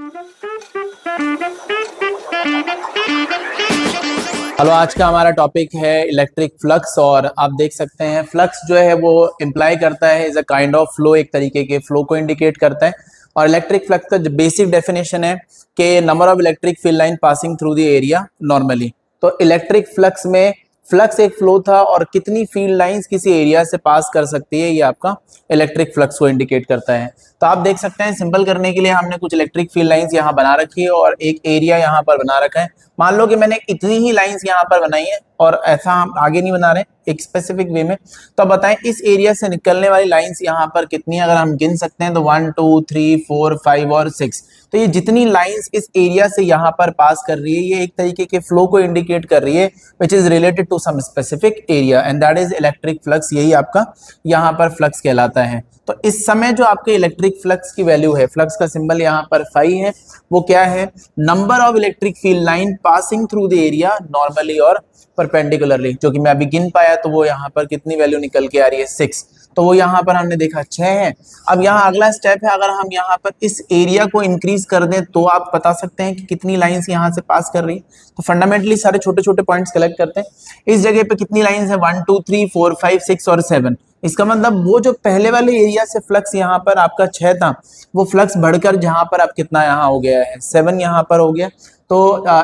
Hello, आज का हमारा टॉपिक है इलेक्ट्रिक फ्लक्स। और आप देख सकते हैं फ्लक्स जो है वो इम्प्लाई करता है is a kind of flow, एक तरीके के फ्लो को इंडिकेट करता है। और इलेक्ट्रिक फ्लक्स का जो बेसिक डेफिनेशन है कि number of electric field line passing through the area normally. तो इलेक्ट्रिक फ्लक्स में फ्लक्स एक फ्लो था और कितनी फील्ड लाइंस किसी एरिया से पास कर सकती है, ये आपका इलेक्ट्रिक फ्लक्स को इंडिकेट करता है। तो आप देख सकते हैं सिंपल करने के लिए हमने कुछ इलेक्ट्रिक फील्ड लाइंस यहाँ बना रखी है और एक एरिया यहाँ पर बना रखा है। मान लो कि मैंने इतनी ही लाइंस यहाँ पर बनाई है और ऐसा हम आगे नहीं बना रहे एक स्पेसिफिक वे में। तो अब बताएं इस एरिया से निकलने वाली लाइंस यहाँ पर कितनी, अगर हम गिन सकते हैं तो 1 2 3 4 5 और 6। तो ये जितनी लाइंस इस एरिया से यहाँ पर पास कर रही है ये एक तरीके के फ्लो को इंडिकेट कर रही है which is related to some specific area and that is electric flux. यही आपका यहाँ पर फ्लक्स कहलाता है। तो इस समय जो आपके इलेक्ट्रिक फ्लक्स की वैल्यू है, फ्लक्स का सिंबल यहाँ पर फाई है, वो क्या है? Number of electric field line passing through the area normally और परपेंडिकुलरली। जो कि मैं अभी गिन पाया तो वो यहाँ पर कितनी वैल्यू निकल के आ रही है 6। तो वो यहाँ पर हमने देखा 6 है। अब यहाँ अगला स्टेप है, अगर हम यहाँ पर इस एरिया को इंक्रीज कर दें तो आप बता सकते हैं कि कितनी लाइंस यहाँ से पास कर रही है। तो फंडामेंटली सारे छोटे छोटे पॉइंट्स कलेक्ट करते हैं। इस जगह पे कितनी लाइंस है? 1 2 3 4 5 6 और 7। इसका मतलब वो जो पहले वाले एरिया से फ्लक्स यहाँ पर आपका 6 था, वो फ्लक्स बढ़कर जहां पर अब कितना यहाँ हो गया है 7 यहाँ पर हो गया। तो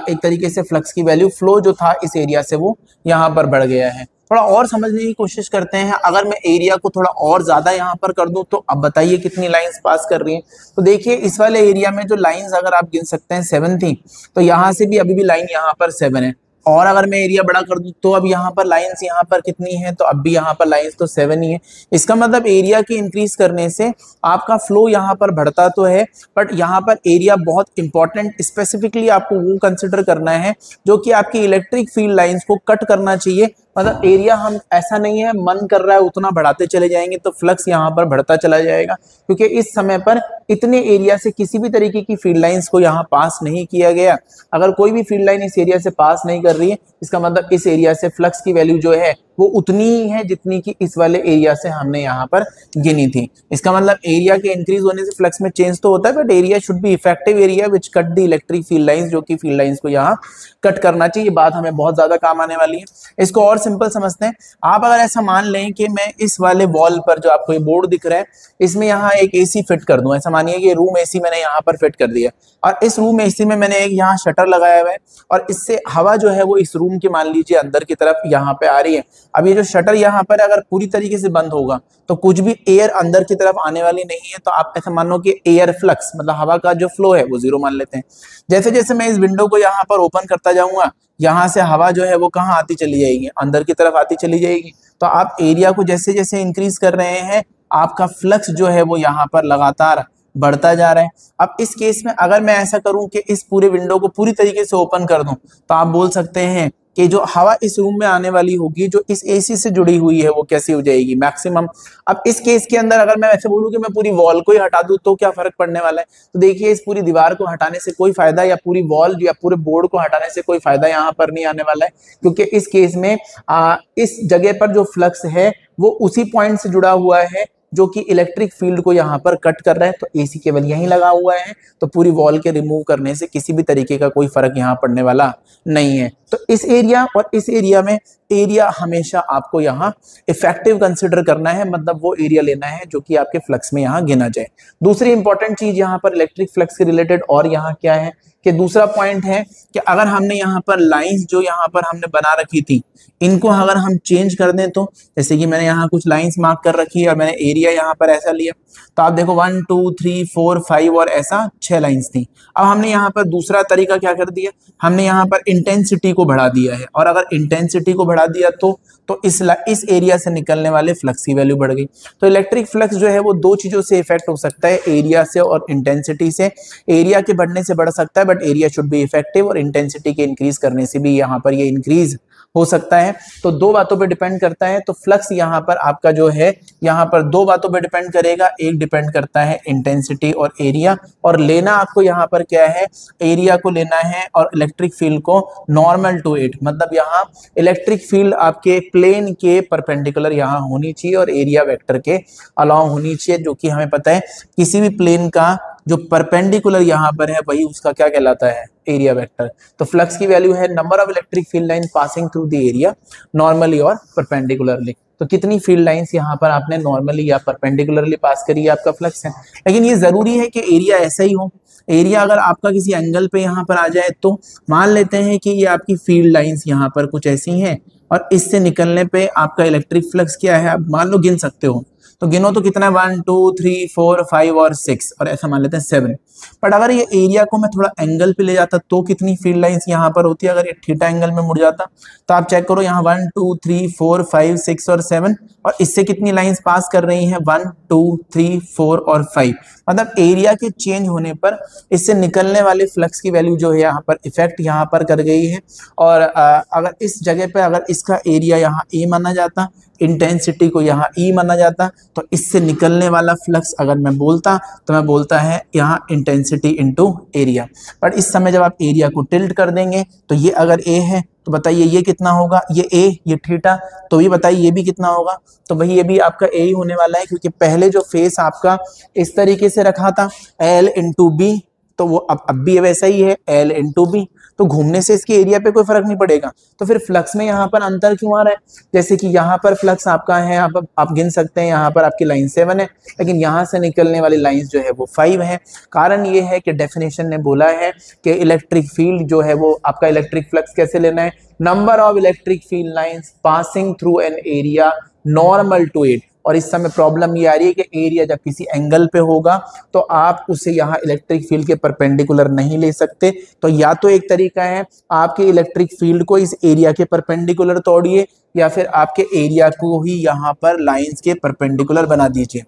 एक तरीके से फ्लक्स की वैल्यू फ्लो जो था इस एरिया से वो यहाँ पर बढ़ गया है। थोड़ा और समझने की कोशिश करते हैं। अगर मैं एरिया को थोड़ा और ज्यादा यहाँ पर कर दूं तो अब बताइए कितनी लाइंस पास कर रही हैं। तो देखिए इस वाले एरिया में जो लाइंस अगर आप गिन सकते हैं 7 थी, तो यहाँ से भी अभी भी लाइन यहाँ पर 7 है। और अगर मैं एरिया बड़ा कर दूं तो अब यहाँ पर लाइंस यहाँ पर कितनी है? तो अब भी यहाँ पर लाइंस तो 7 ही है। इसका मतलब एरिया की इंक्रीज करने से आपका फ्लो यहाँ पर बढ़ता तो है, बट यहाँ पर एरिया बहुत इंपॉर्टेंट स्पेसिफिकली आपको वो कंसिडर करना है जो कि आपकी इलेक्ट्रिक फील्ड लाइंस को कट करना चाहिए। मतलब एरिया हम ऐसा नहीं है मन कर रहा है उतना बढ़ाते चले जाएंगे तो फ्लक्स यहाँ पर बढ़ता चला जाएगा, क्योंकि इस समय पर इतने एरिया से किसी भी तरीके की फील्ड लाइंस को यहाँ पास नहीं किया गया। अगर कोई भी फील्ड लाइन इस एरिया से पास नहीं कर रही है, इसका मतलब इस एरिया से फ्लक्स की वैल्यू जो है वो उतनी ही है जितनी कि इस वाले एरिया से हमने यहाँ पर गिनी थी। इसका मतलब एरिया के इंक्रीज होने से फ्लक्स में चेंज तो होता है, but area should be effective area which cut the electric field lines, जो कि फील्ड लाइंस को यहाँ कट करना चाहिए। बात हमें बहुत ज्यादा काम आने वाली है। इसको और सिंपल समझते हैं। आप अगर ऐसा मान लें कि मैं इस वाले वॉल पर जो आपको ये बोर्ड दिख रहा है इसमें यहाँ एक एसी फिट कर दूं। ऐसा मानिए कि रूम एसी मैंने यहाँ पर फिट कर दिया और इस रूम एसी में मैंने एक यहाँ शटर लगाया हुआ है और इससे हवा जो है वो इस रूम के मान लीजिए अंदर की तरफ यहाँ पे आ रही है। अब ये जो शटर यहाँ पर अगर पूरी तरीके से बंद होगा तो कुछ भी एयर अंदर की तरफ आने वाली नहीं है। तो आप ऐसा मानो कि एयर फ्लक्स मतलब हवा का जो फ्लो है वो 0 मान लेते हैं। जैसे जैसे मैं इस विंडो को यहाँ पर ओपन करता जाऊंगा, यहाँ से हवा जो है वो कहाँ आती चली जाएगी? अंदर की तरफ आती चली जाएगी। तो आप एरिया को जैसे जैसे इंक्रीज कर रहे हैं आपका फ्लक्स जो है वो यहाँ पर लगातार बढ़ता जा रहा है। अब इस केस में अगर मैं ऐसा करूं कि इस पूरे विंडो को पूरी तरीके से ओपन कर दूं तो आप बोल सकते हैं कि जो हवा इस रूम में आने वाली होगी जो इस एसी से जुड़ी हुई है वो कैसी हो जाएगी? मैक्सिमम। अब इस केस के अंदर अगर मैं ऐसे बोलूं कि मैं पूरी वॉल को ही हटा दूं तो क्या फर्क पड़ने वाला है? तो देखिए इस पूरी दीवार को हटाने से कोई फायदा या पूरी वॉल या पूरे बोर्ड को हटाने से कोई फायदा यहाँ पर नहीं आने वाला है, क्योंकि इस केस में इस जगह पर जो फ्लक्स है वो उसी पॉइंट से जुड़ा हुआ है जो कि इलेक्ट्रिक फील्ड को यहाँ पर कट कर रहा है। तो एसी केवल यहीं लगा हुआ है, तो पूरी वॉल के रिमूव करने से किसी भी तरीके का कोई फर्क यहाँ पड़ने वाला नहीं है। तो इस एरिया और इस एरिया में एरिया हमेशा आपको यहाँ इफेक्टिव कंसिडर करना है, मतलब वो एरिया लेना है जो कि आपके फ्लक्स में यहाँ गिना जाए। दूसरी इंपॉर्टेंट चीज यहाँ पर इलेक्ट्रिक फ्लक्स के रिलेटेड और यहाँ क्या है कि दूसरा पॉइंट है कि अगर हमने यहाँ पर लाइंस जो यहाँ पर हमने बना रखी थी इनको अगर हम चेंज कर दें, तो जैसे कि मैंने यहाँ कुछ लाइंस मार्क कर रखी है और मैंने एरिया यहाँ पर ऐसा लिया, तो आप देखो 1 2 3 4 5 और ऐसा 6 लाइंस थी। अब हमने यहाँ पर दूसरा तरीका क्या कर दिया, हमने यहाँ पर इंटेंसिटी को बढ़ा दिया है। और अगर इंटेंसिटी को बढ़ा दिया तो इस एरिया से निकलने वाले फ्लक्स की वैल्यू बढ़ गई। तो इलेक्ट्रिक फ्लक्स जो है वो दो चीजों से इफेक्ट हो सकता है, एरिया से और इंटेंसिटी से। एरिया के बढ़ने से बढ़ सकता है, but area should be effective, और इंटेंसिटी के इंक्रीज करने से भी यहाँ पर ये इंक्रीज हो सकता है। तो दो बातों पे डिपेंड करता है। तो फ्लक्स यहाँ पर आपका जो है यहाँ पर दो बातों पे डिपेंड करेगा। एक डिपेंड करता है इंटेंसिटी और एरिया, और लेना आपको यहाँ पर क्या है, एरिया को लेना है और इलेक्ट्रिक फील्ड को नॉर्मल टू इट, मतलब यहाँ इलेक्ट्रिक फील्ड आपके प्लेन के परपेंडिकुलर यहाँ होनी चाहिए और एरिया वेक्टर के अलाउ होनी चाहिए, जो कि हमें पता है किसी भी प्लेन का जो परपेंडिकुलर यहाँ पर है वही उसका क्या कहलाता है, एरिया वेक्टर। तो फ्लक्स की वैल्यू है number of electric field line passing through the area normally और परपेंडिकुलरली। तो कितनी फील्ड लाइंस यहाँ पर आपने नॉर्मली या परपेंडिकुलरली पास करी है, आपका फ्लक्स है। लेकिन ये जरूरी है कि एरिया ऐसा ही हो। एरिया अगर आपका किसी एंगल पे यहाँ पर आ जाए तो मान लेते हैं कि ये आपकी फील्ड लाइंस यहाँ पर कुछ ऐसी हैं और इससे निकलने पे आपका इलेक्ट्रिक फ्लक्स क्या है, आप मान लो गिन सकते हो। तो गिनो तो कितना है, 1 2 3 4 5 और 6 और ऐसा मान लेते हैं 7। बट अगर ये एरिया को मैं थोड़ा एंगल पे ले जाता तो कितनी फील्ड लाइंस यहाँ पर होती है, अगर ये थीटा एंगल में मुड़ जाता। तो आप चेक करो यहाँ 1 2 3 4 5 6 और 7 और इससे कितनी लाइंस पास कर रही हैं, 1 2 3 4 और 5। मतलब एरिया के चेंज होने पर इससे निकलने वाले फ्लक्स की वैल्यू जो है यहाँ पर इफेक्ट यहाँ पर कर गई है। और अगर इस जगह पे अगर इसका एरिया यहाँ ए माना जाता, इंटेंसिटी को यहाँ ई माना जाता, तो इससे निकलने वाला फ्लक्स अगर मैं बोलता तो मैं बोलता है यहाँ इंटेंसिटी इनटू एरिया। बट इस समय जब आप एरिया को टिल्ट कर देंगे तो ये अगर ए है तो बताइए ये कितना होगा, ये ए ये थीटा, तो ये बताइए ये भी कितना होगा। तो भाई ये भी आपका ए ही होने वाला है, क्योंकि पहले जो फेस आपका इस तरीके से रखा था एल इंटू बी, तो वो अब भी वैसा ही है एल इंटू बी। तो घूमने से इसके एरिया पे कोई फर्क नहीं पड़ेगा। तो फिर फ्लक्स में यहाँ पर अंतर क्यों आ रहा है, जैसे कि यहाँ पर फ्लक्स आपका है, आप गिन सकते हैं यहाँ पर आपकी लाइन 7 है, लेकिन यहाँ से निकलने वाली लाइंस जो है वो 5 है। कारण ये है कि डेफिनेशन ने बोला है कि इलेक्ट्रिक फील्ड जो है वो आपका इलेक्ट्रिक फ्लक्स कैसे लेना है, number of electric field lines passing through an area normal to it. और इस समय प्रॉब्लम ये आ रही है कि एरिया जब किसी एंगल पे होगा तो आप उसे यहाँ इलेक्ट्रिक फील्ड के परपेंडिकुलर नहीं ले सकते। तो या तो एक तरीका है आपके इलेक्ट्रिक फील्ड को इस एरिया के परपेंडिकुलर तोड़िए, या फिर आपके एरिया को ही यहाँ पर लाइंस के परपेंडिकुलर बना दीजिए।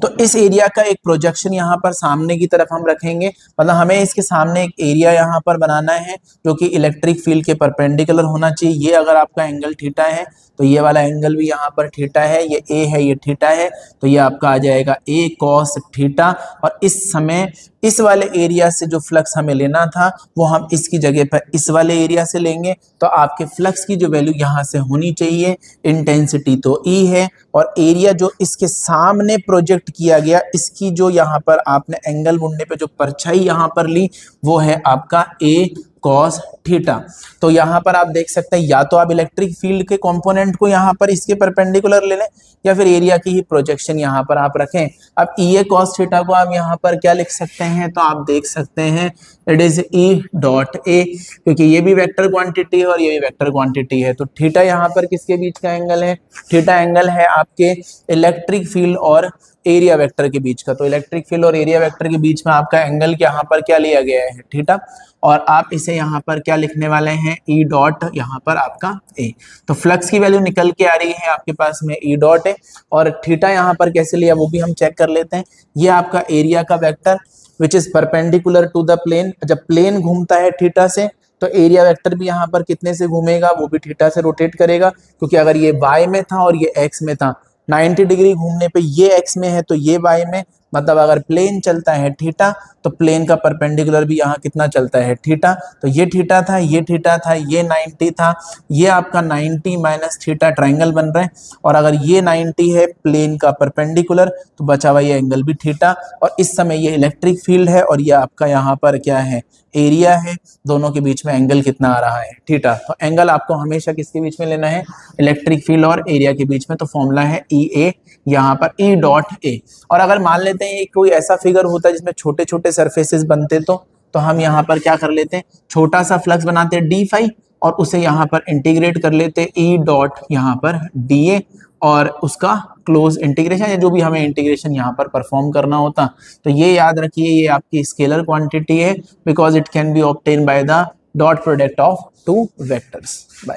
तो इस एरिया का एक प्रोजेक्शन यहाँ पर सामने की तरफ हम रखेंगे, मतलब हमें इसके सामने एक एरिया यहाँ पर बनाना है जो कि इलेक्ट्रिक फील्ड के परपेंडिकुलर होना चाहिए। ये अगर आपका एंगल थीटा है तो ये वाला एंगल भी यहाँ पर थीटा है, ये ए है ये थीटा है, तो ये आपका आ जाएगा ए कॉस थीटा। और इस समय इस वाले एरिया से जो फ्लक्स हमें लेना था वो हम इसकी जगह पर इस वाले एरिया से लेंगे। तो आपके फ्लक्स की जो वैल्यू यहाँ से होनी चाहिए, इंटेंसिटी तो ई है और एरिया जो इसके सामने प्रोजेक्ट किया गया, इसकी जो यहाँ पर आपने एंगल मुड़ने पे जो परछाई यहाँ पर ली वो है आपका ए कॉस थीटा। तो यहाँ पर आप देख सकते हैं या तो आप इलेक्ट्रिक फील्ड के कंपोनेंट को यहाँ पर इसके परपेंडिकुलर ले लें या फिर एरिया की ही प्रोजेक्शन यहाँ पर आप रखें। अब ई ए कॉस थीटा को आप यहाँ पर क्या लिख सकते हैं, तो आप देख सकते हैं it is E dot A, क्योंकि ये भी वेक्टर क्वांटिटी है और ये भी वेक्टर क्वांटिटी है। तो थीटा यहाँ पर किसके बीच का एंगल है, थीटा एंगल है आपके इलेक्ट्रिक फील्ड और एरिया वेक्टर के बीच का। तो इलेक्ट्रिक फील्ड और एरिया वेक्टर के बीच में आपका एंगल यहाँ पर क्या लिया गया है, थीटा। और आप इसे यहाँ पर क्या लिखने वाले हैं, ई डॉट यहाँ पर आपका ए। तो फ्लक्स की वैल्यू निकल के आ रही है आपके पास में ई डॉट है। और थीटा यहाँ पर कैसे लिया वो भी हम चेक कर लेते हैं। ये आपका एरिया का vector which is perpendicular to the plane. जब प्लेन घूमता है थीटा से तो एरिया वेक्टर भी यहाँ पर कितने से घूमेगा, वो भी थीटा से रोटेट करेगा। क्योंकि अगर ये वाई में था और ये एक्स में था, 90 डिग्री घूमने पे ये एक्स में है तो ये वाई में, मतलब अगर प्लेन चलता है थीटा तो प्लेन का परपेंडिकुलर भी यहाँ कितना चलता है, थीटा। तो ये थीटा था, ये थीटा था, ये 90 था, ये आपका 90 माइनस थीटा ट्राइंगल बन रहा है। और अगर ये 90 है प्लेन का परपेंडिकुलर तो बचा हुआ ये एंगल भी थीटा। और इस समय ये इलेक्ट्रिक फील्ड है और ये आपका यहाँ पर क्या है, एरिया है। दोनों के बीच में एंगल कितना आ रहा है, थीटा। तो एंगल आपको हमेशा किसके बीच में लेना है, इलेक्ट्रिक फील्ड और एरिया के बीच में। तो फॉर्मूला है ई ए, यहाँ पर ई डॉट ए। और अगर मान लेते हैं कोई ऐसा फिगर होता है जिसमें छोटे छोटे सरफेसेस बनते तो हम यहाँ पर क्या कर लेते हैं, छोटा सा फ्लक्स बनाते हैं डी फाई और उसे यहाँ पर इंटीग्रेट कर लेते ई डॉट यहाँ पर डी ए और उसका क्लोज इंटीग्रेशन या जो भी हमें इंटीग्रेशन यहाँ पर परफॉर्म करना होता। तो ये याद रखिए ये आपकी स्केलर क्वांटिटी है because it can be obtain by the dot product of two vectors. Bye.